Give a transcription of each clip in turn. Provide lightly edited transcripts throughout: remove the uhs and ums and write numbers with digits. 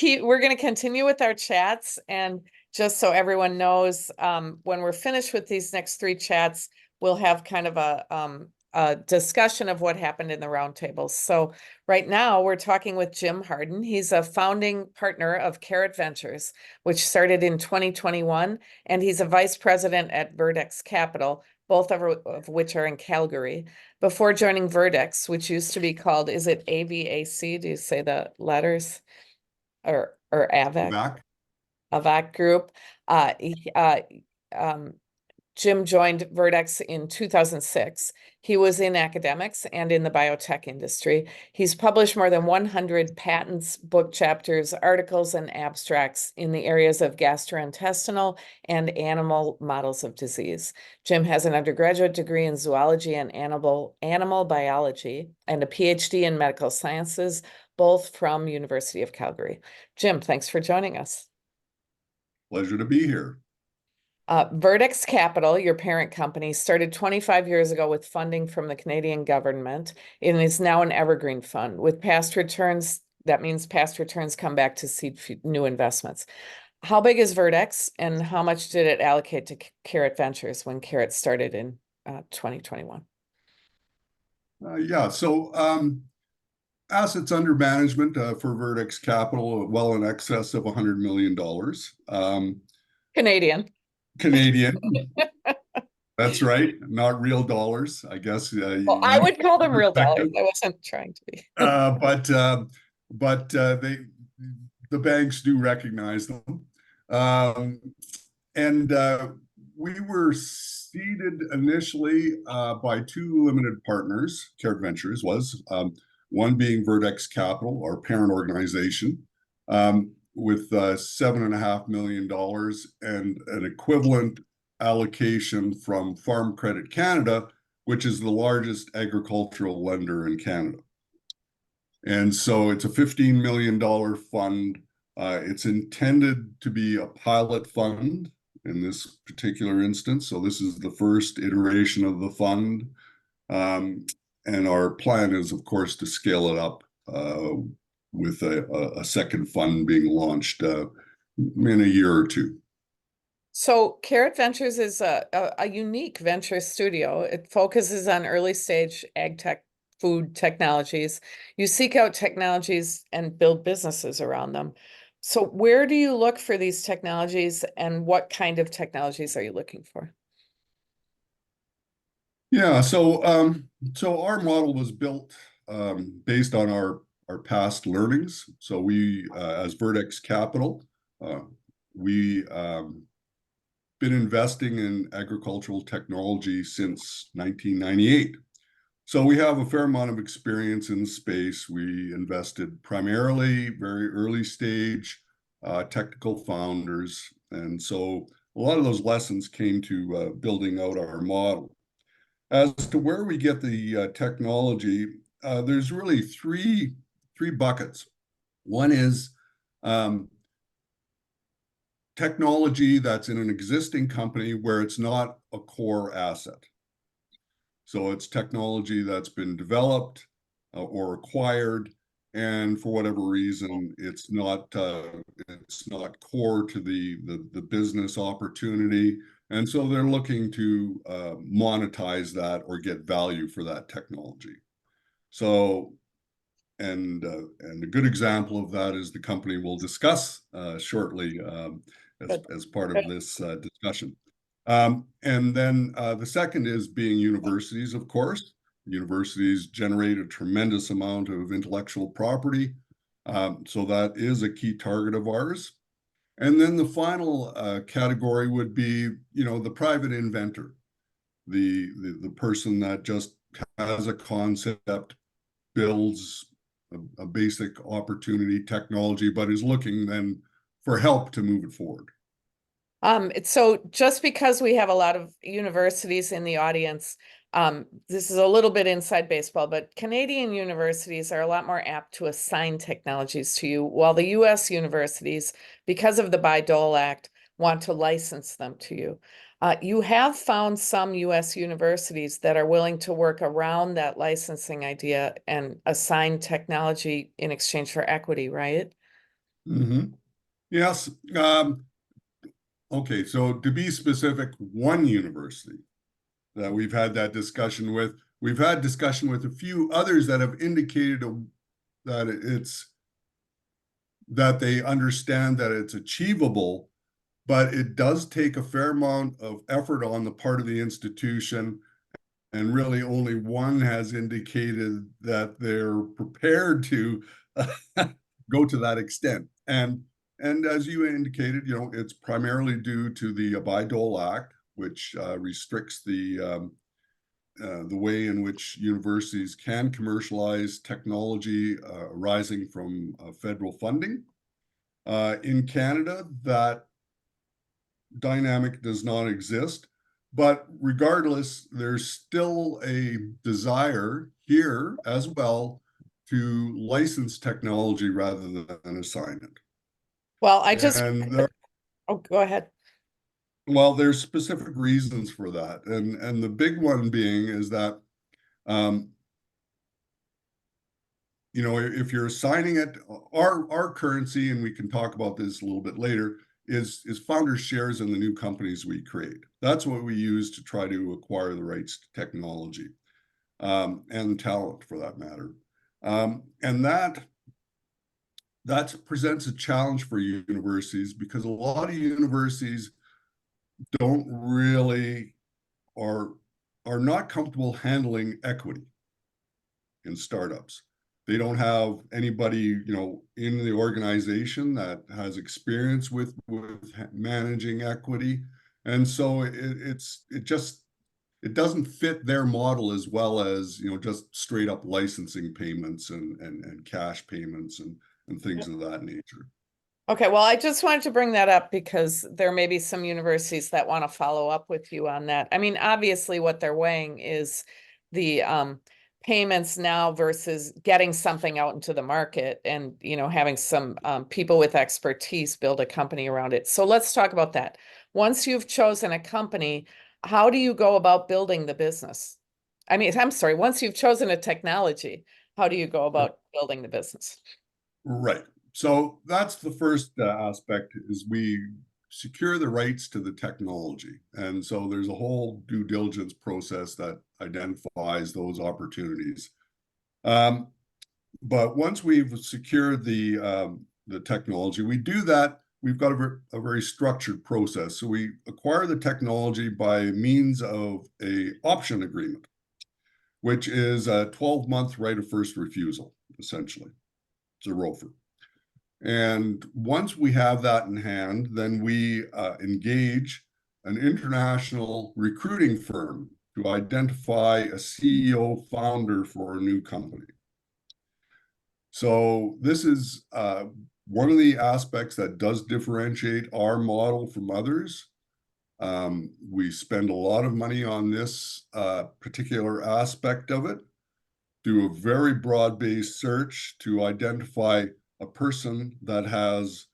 we're going to continue with our chats, and just so everyone knows, when we're finished with these next three chats, we'll have kind of a discussion of what happened in the roundtables. So right now we're talking with Jim Hardin. He's a founding partner of Carrot Ventures, which started in 2021, and he's a vice president at Verdex Capital, both of which are in Calgary. Before joining Verdex, which used to be called, is it AVAC? Do you say the letters? Or AVAC, Back. AVAC Group. He, Jim joined Verdex in 2006. He was in academics and in the biotech industry. He's published more than 100 patents, book chapters, articles, and abstracts in the areas of gastrointestinal and animal models of disease. Jim has an undergraduate degree in zoology and animal biology and a PhD in medical sciences, both from University of Calgary. Jim, thanks for joining us. Pleasure to be here. Verdex Capital, your parent company, started 25 years ago with funding from the Canadian government and is now an evergreen fund. With past returns, that means past returns come back to seed new investments. How big is Verdex, and how much did it allocate to Carrot Ventures when Carrot started in 2021? Assets under management for Verdex Capital, well in excess of $100 million. Canadian. Canadian. That's right. Not real dollars, I guess. Well, I would call them real dollars. I wasn't trying to be. But the banks do recognize them. And we were seeded initially by two limited partners. Carrot Ventures was, one being Verdex Capital, our parent organization, with $7.5 million and an equivalent allocation from Farm Credit Canada, which is the largest agricultural lender in Canada. And so it's a $15 million fund. It's intended to be a pilot fund in this particular instance. So this is the first iteration of the fund. And our plan is, of course, to scale it up with a second fund being launched in a year or two. So Carrot Ventures is a unique venture studio. It focuses on early stage ag tech food technologies. You seek out technologies and build businesses around them. So where do you look for these technologies, and what kind of technologies are you looking for? Yeah, so our model was built based on our past learnings. So we, as Verdex Capital, we been investing in agricultural technology since 1998. So we have a fair amount of experience in the space. We invested primarily very early stage technical founders. And so a lot of those lessons came to building out our model. As to where we get the technology, there's really three buckets. One is technology that's in an existing company where it's not a core asset. So it's technology that's been developed or acquired, and for whatever reason, it's not core to the business opportunity. And so they're looking to monetize that or get value for that technology. So, and a good example of that is the company we'll discuss shortly as part of this discussion. And then the second is being universities, of course. Universities generate a tremendous amount of intellectual property. So that is a key target of ours. And then the final category would be, the private inventor, the person that just has a concept, builds a basic opportunity technology, but is looking then for help to move it forward. So just because we have a lot of universities in the audience, this is a little bit inside baseball, but Canadian universities are a lot more apt to assign technologies to you, while the US universities, because of the Bayh-Dole Act, want to license them to you. You have found some US universities that are willing to work around that licensing idea and assign technology in exchange for equity, right? Mhm. Yes. Okay, so to be specific, one university that we've had that discussion with, we've had discussion with a few others that have indicated that it's that they understand that it's achievable, but it does take a fair amount of effort on the part of the institution. And really only one has indicated that they're prepared to go to that extent. And as you indicated, it's primarily due to the Bayh-Dole Act, which restricts the way in which universities can commercialize technology arising from federal funding. In Canada, that dynamic does not exist. But regardless, there's still a desire here as well to license technology rather than assign it. Well, And there, oh, go ahead. well, there's specific reasons for that. And the big one being is that um, if you're assigning it, our currency, and we can talk about this a little bit later, is founders' shares in the new companies we create. That's what we use to try to acquire the rights to technology, and talent for that matter. And that presents a challenge for universities because a lot of universities don't really are are not comfortable handling equity in startups. They don't have anybody, in the organization that has experience with managing equity. And so it doesn't fit their model as well as, just straight up licensing payments and cash payments and things of that nature. Okay, well, I just wanted to bring that up because there may be some universities that want to follow up with you on that. I mean, obviously what they're weighing is the payments now versus getting something out into the market and, having some people with expertise build a company around it. So let's talk about that. Once you've chosen a company, how do you go about building the business? I mean, I'm sorry, once you've chosen a technology, how do you go about building the business? Right. So that's the first aspect is we secure the rights to the technology. And so there's a whole due diligence process that identifies those opportunities. Um, but once we've secured the technology, we do that. We've got a very structured process. So we acquire the technology by means of a option agreement, which is a 12-month right of first refusal, essentially. It's a ROFR. And once we have that in hand, then we engage an international recruiting firm to identify a CEO founder for a new company. So this is one of the aspects that does differentiate our model from others. We spend a lot of money on this particular aspect of it, do a very broad-based search to identify a person that has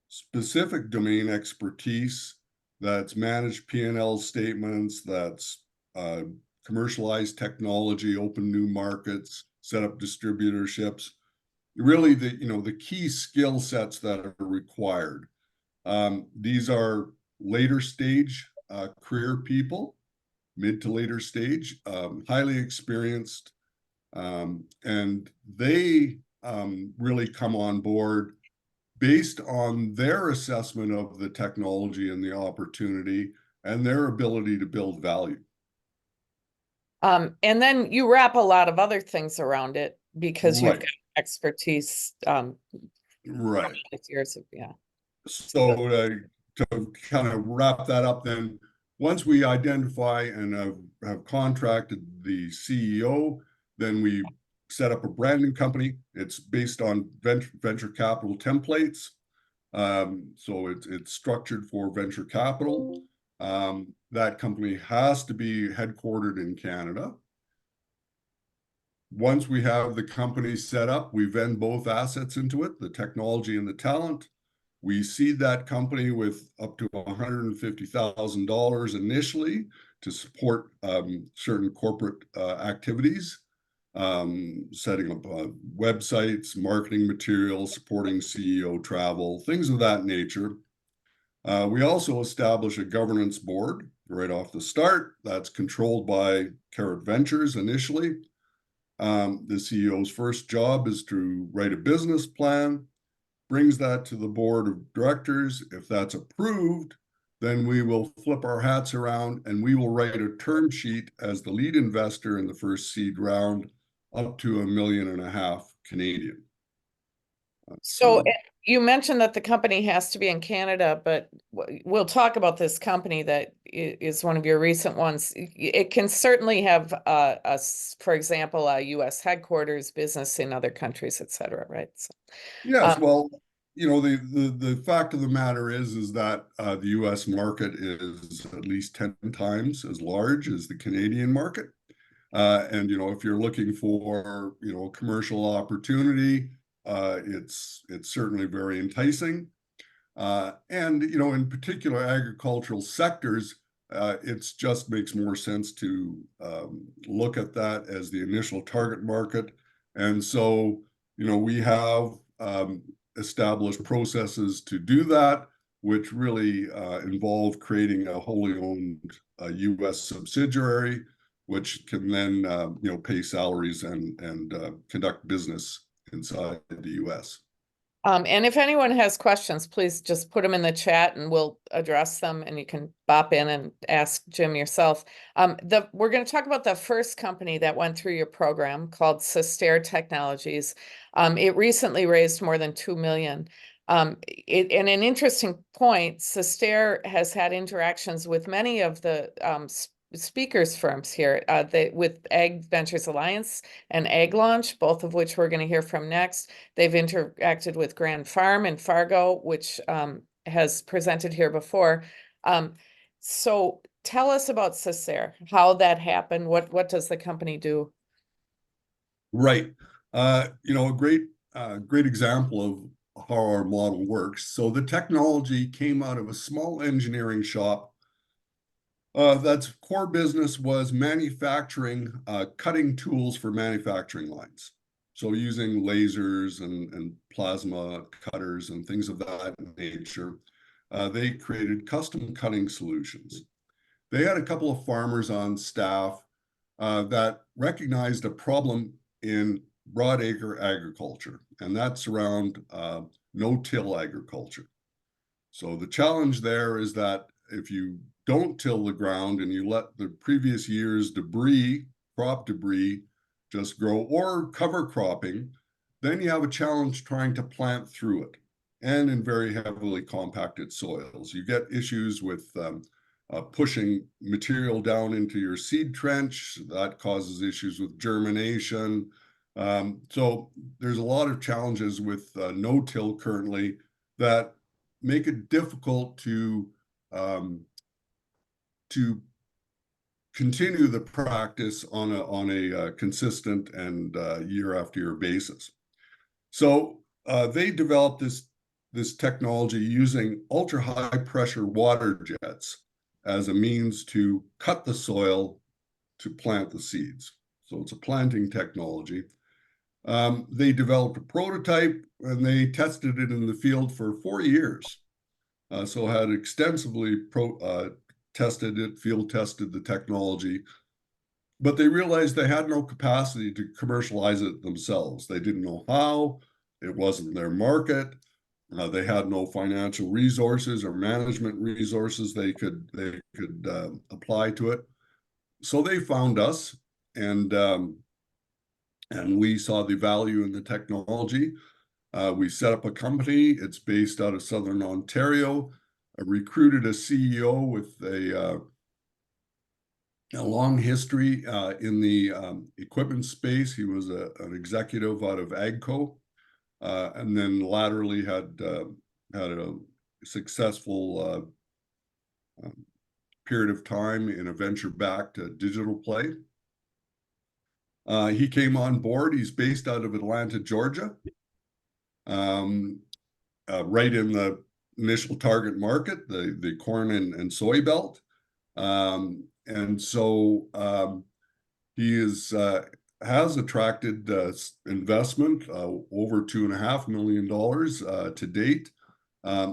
specific domain expertise, that's managed P&L statements, that's commercialized technology, open new markets, set up distributorships. Really, the key skill sets that are required. These are later stage career people, mid to later stage, highly experienced, and they really come on board based on their assessment of the technology and the opportunity and their ability to build value. And then you wrap a lot of other things around it because you've Right, got expertise, right. years of, yeah. So to kind of wrap that up, then once we identify and have contracted the CEO, then we set up a brand new company. It's based on venture capital templates. So it's structured for venture capital. That company has to be headquartered in Canada. Once we have the company set up, we vend both assets into it, the technology and the talent. We seed that company with up to $150,000 initially to support certain corporate activities. setting up websites, marketing materials, supporting CEO travel, things of that nature. We also establish a governance board right off the start that's controlled by Carrot Ventures initially. The CEO's first job is to write a business plan, brings that to the board of directors. If that's approved, then we will flip our hats around and we will write a term sheet as the lead investor in the first seed round up to $1.5 million Canadian. So you mentioned that the company has to be in Canada, but we'll talk about this company that is one of your recent ones. It can certainly have for example, a US headquarters, business in other countries, et cetera, right? So, yes, well, you know, the fact of the matter is that the US market is at least 10 times as large as the Canadian market. And, you know, if you're looking for, you know, commercial opportunity, it's certainly very enticing. And, you know, in particular agricultural sectors, it just makes more sense to look at that as the initial target market. And so, you know, we have established processes to do that, which really involve creating a wholly owned US subsidiary, which can then, you know, pay salaries and conduct business inside the US. And if anyone has questions, please just put them in the chat and we'll address them and you can bop in and ask Jim yourself. We're going to talk about the first company that went through your program called Sustair Technologies. It recently raised more than 2 million. And an interesting point, Sustair has had interactions with many of the speakers firms here with Ag Ventures Alliance and Ag Launch, both of which we're going to hear from next. They've interacted with Grand Farm and Fargo, which has presented here before. So tell us about Sustair, how that happened. What does the company do? Right. You know, a great example of how our model works. So the technology came out of a small engineering shop. That's core business was manufacturing cutting tools for manufacturing lines. So using lasers and plasma cutters and things of that nature, they created custom cutting solutions. They had a couple of farmers on staff that recognized a problem in broadacre agriculture, and that's around no-till agriculture. So the challenge there is that if you don't till the ground and you let the previous year's debris, crop debris, just grow, or cover cropping, then you have a challenge trying to plant through it. And in very heavily compacted soils, you get issues with pushing material down into your seed trench. That causes issues with germination. So there's a lot of challenges with no-till currently that make it difficult to continue the practice on a consistent and year after year basis. So they developed this technology using ultra high pressure water jets as a means to cut the soil to plant the seeds. So it's a planting technology. They developed a prototype and they tested it in the field for 4 years. So had extensively tested it, field tested the technology, but they realized they had no capacity to commercialize it themselves. They didn't know how, it wasn't their market. They had no financial resources or management resources they could apply to it. So they found us, and we saw the value in the technology. We set up a company. It's based out of Southern Ontario. I recruited a CEO with a long history in the equipment space. He was an executive out of AGCO, and then laterally had a successful period of time in a venture-backed digital play. He came on board. He's based out of Atlanta, Georgia, right in the initial target market, the corn and soy belt. And so he is has attracted investment over $2.5 million to date.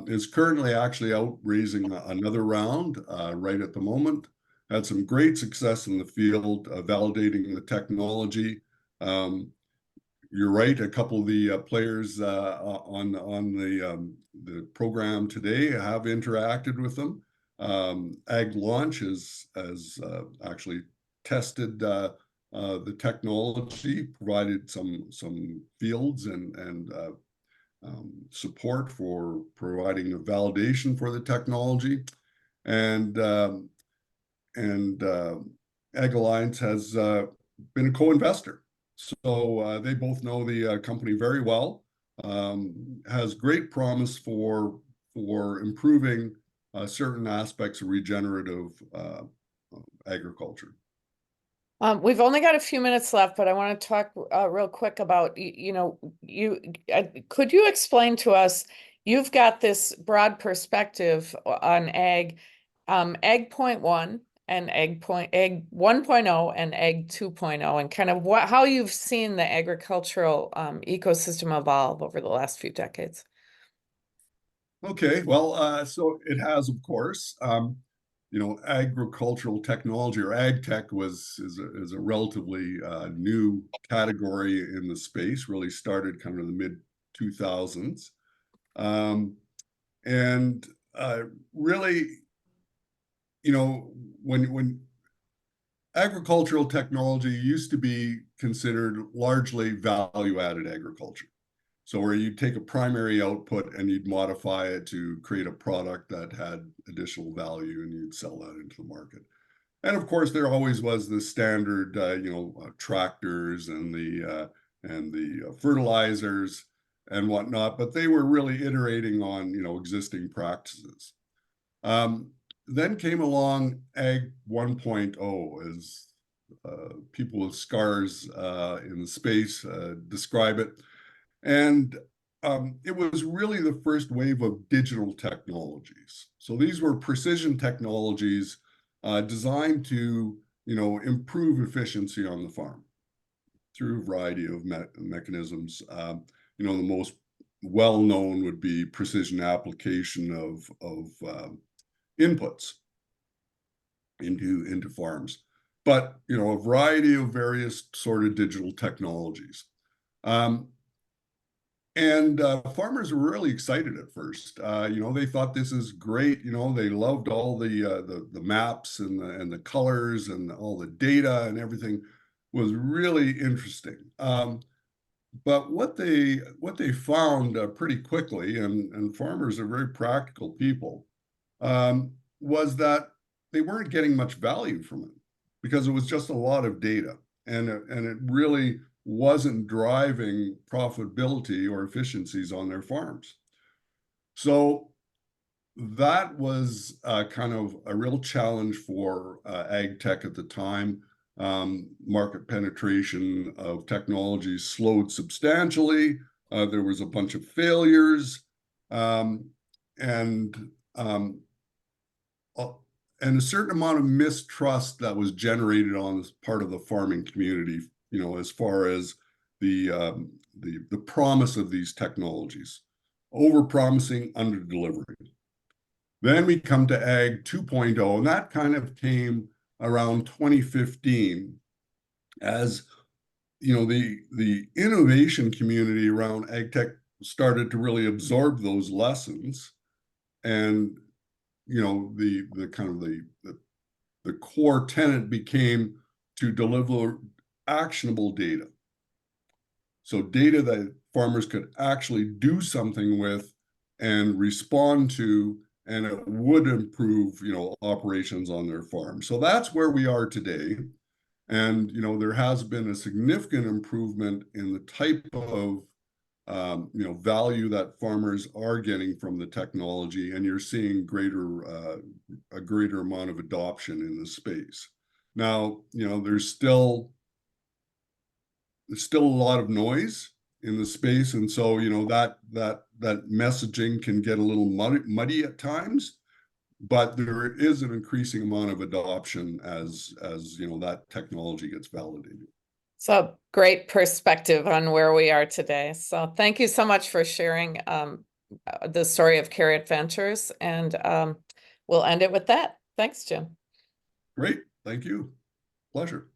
Is currently actually out raising another round right at the moment. Had some great success in the field, validating the technology. You're right. A couple of the players on the program today have interacted with them. Ag Launch has actually tested the technology, provided some fields and support for providing a validation for the technology, and Ag Alliance has been a co-investor. So they both know the company very well. Has great promise for improving certain aspects of regenerative agriculture. We've only got a few minutes left, but I want to talk real quick about, could you explain to us, you've got this broad perspective on ag, ag 1.1 and ag 1.0 and ag 2.0, and kind of how you've seen the agricultural ecosystem evolve over the last few decades. Okay, well, so it has, of course. Agricultural technology or ag tech is a relatively new category in the space. Really started kind of in the mid 2000s, and really, when agricultural technology used to be considered largely value-added agriculture. So where you take a primary output and you'd modify it to create a product that had additional value and you'd sell that into the market. And of course, there always was the standard, tractors and the fertilizers and whatnot, but they were really iterating on, existing practices. Then came along Ag 1.0, as people with scars in the space describe it. And it was really the first wave of digital technologies. So these were precision technologies designed to, improve efficiency on the farm through a variety of mechanisms. The most well-known would be precision application of inputs into farms, but a variety of various sort of digital technologies. And farmers were really excited at first. They thought this is great. They loved all the maps and the colors and all the data and everything was really interesting. But what they found pretty quickly, and farmers are very practical people, was that they weren't getting much value from it because it was just a lot of data, and it really wasn't driving profitability or efficiencies on their farms. So that was kind of a real challenge for ag tech at the time. Market penetration of technology slowed substantially. There was a bunch of failures, and a certain amount of mistrust that was generated on this part of the farming community, as far as the promise of these technologies, over-promising, under-delivering. Then we come to Ag 2.0, and that kind of came around 2015 as, the innovation community around ag tech started to really absorb those lessons. And, the kind of the core tenet became to deliver actionable data. So data that farmers could actually do something with and respond to, and it would improve, operations on their farm. So that's where we are today. And, there has been a significant improvement in the type of, value that farmers are getting from the technology, and you're seeing a greater amount of adoption in the space. Now, there's still a lot of noise in the space, and so that messaging can get a little muddy at times, but there is an increasing amount of adoption as that technology gets validated. So great perspective on where we are today. So thank you so much for sharing the story of Carrot Ventures, and we'll end it with that. Thanks, Jim. Great, thank you. Pleasure.